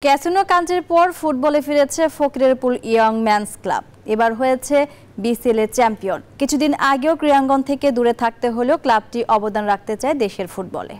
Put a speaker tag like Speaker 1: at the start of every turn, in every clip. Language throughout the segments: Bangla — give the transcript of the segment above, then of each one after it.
Speaker 1: ক্যাসিনো কাণ্ডের পর ফুটবলে ফিরেছে ফকিরেরপুল ইয়ং ম্যানস ক্লাব। এবার হয়েছে বিসিএল এর চ্যাম্পিয়ন। কিছুদিন আগেও ক্রীড়াঙ্গন থেকে দূরে থাকতে হলেও ক্লাবটি অবদান রাখতে চায় দেশের ফুটবলে।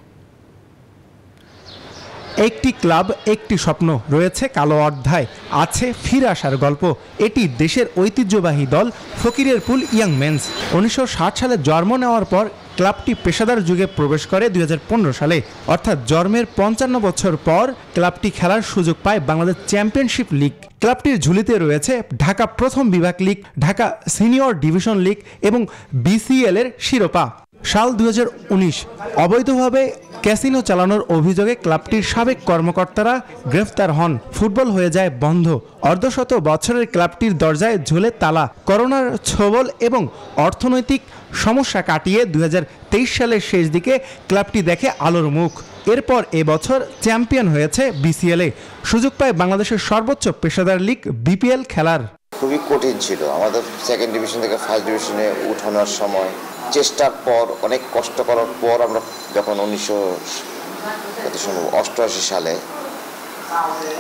Speaker 2: একটি ক্লাব, একটি স্বপ্ন, রয়েছে কালো অধ্যায়, আছে ফিরে আসার গল্প। এটি দেশের ঐতিহ্যবাহী দল ফকিরেরপুল ইয়ং মেন্স। 1960 সালে জন্ম নেওয়ার পর ক্লাবটি পেশাদার যুগে প্রবেশ করে 2015 সালে, অর্থাৎ জন্মের 55 বছর পর ক্লাবটি খেলার সুযোগ পায় বাংলাদেশ চ্যাম্পিয়নশিপ লিগ। ক্লাবটির ঝুলিতে রয়েছে ঢাকা প্রথম বিভাগ league, Dhaka senior division league এবং বিসিএল এর শিরোপা। সাল 2019 অবৈধভাবে ক্যাসিনো চালানোর অভিযোগে ক্লাবটির সাবেক কর্মকর্তারা গ্রেফতার হন। ফুটবল হয়ে যায় বন্ধ। অর্ধশত বছরের ক্লাবটির দরজায় ঝুলে তালা। করোনার ছোবল এবং অর্থনৈতিক সমস্যা কাটিয়ে 2023 সালের শেষ দিকে ক্লাবটি দেখে আলোর মুখ। এরপর এবছর চ্যাম্পিয়ন হয়েছে বিসিএলে। সুযোগ পায় বাংলাদেশের সর্বোচ্চ পেশাদার লিগ বিপিএল খেলার।
Speaker 3: খুবই কঠিন ছিল আমাদের সেকেন্ড ডিভিশন থেকে ফার্স্ট ডিভিশনে উঠানোর সময়। চেষ্টার পর, অনেক কষ্ট করার পর আমরা যখন 1988 সালে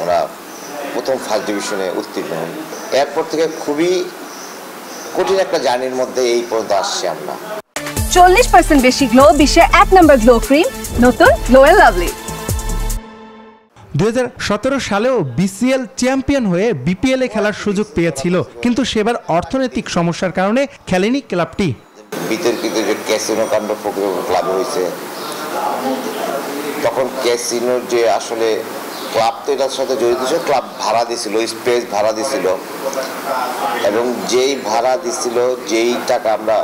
Speaker 3: আমরা প্রথম ফার্স্ট ডিভিশনে উত্তীর্ণ হই, এরপর থেকে খুবই কঠিন একটা জার্নির মধ্যে এই পর্যন্ত আসছি আমরা।
Speaker 4: 40% বেশি গ্লো, বিশ্বের 1 নম্বর গ্লো ক্রিম, নতুন গ্লো এন্ড লাভলি।
Speaker 2: 2017 সালেও বিসিএল চ্যাম্পিয়ন হয়ে বিপিএল এ খেলার সুযোগ পেয়েছিল, কিন্তু সেবার অর্থনৈতিক সমস্যার কারণে খেলেনি ক্লাবটি।
Speaker 3: বিতর্কিত যে ক্যাসিনো কাণ্ড ফকিরেরপুল ক্লাবে হয়েছে, তখন ক্যাসিনোর যে আসলে ক্লাব তো এটার সাথে জড়িত ছিল, ক্লাব ভাড়া দিছিল, স্পেস ভাড়া দিছিল, এবং যেই ভাড়া দিছিল, যেই টাকা আমরা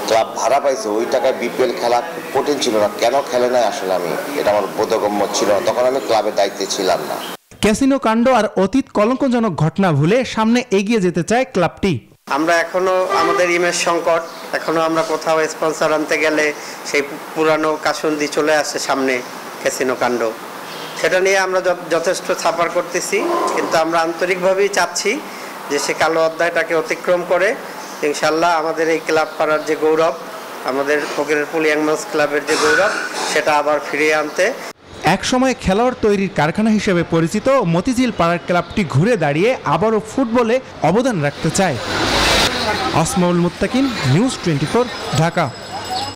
Speaker 3: ক্লাব ভাড়া পাইছে, ওই টাকায় বিপিএল খেলা কঠিন ছিল না। কেন খেলে নাই আসলে এটা আমার বোধগম্য ছিল না, তখন আমি ক্লাবের দায়িত্বে ছিলাম না।
Speaker 2: ক্যাসিনো কাণ্ড আর অতীত কলঙ্কজনক ঘটনা ভুলে সামনে এগিয়ে যেতে চায় ক্লাবটি।
Speaker 5: আমরা এখনো আমাদের ইমেজ সংকট, এখনো আমরা কোথাও স্পন্সর আনতে গেলে সেই পুরানো কাসুন্দি চলে আসে সামনে, ক্যাসিনো কাণ্ড। সেটা নিয়ে আমরা যথেষ্ট ছাপার করতেছি, কিন্তু আমরা আন্তরিকভাবেই চাচ্ছি যে সে কালো অধ্যায়টাকে অতিক্রম করে ইনশাল্লাহ আমাদের এই ক্লাব পাড়ার যে গৌরব, আমাদের ফকিরেরপুল ইয়ং মেন্স ক্লাবের যে গৌরব, সেটা আবার ফিরিয়ে আনতে।
Speaker 2: একসময় খেলোয়াড় তৈরির কারখানা হিসেবে পরিচিত মতিঝিল পাড়ার ক্লাবটি ঘুরে দাঁড়িয়ে আবারও ফুটবলে অবদান রাখতে চায়। আসমাউল মুত্তাকিন, নিউজ 24, ঢাকা।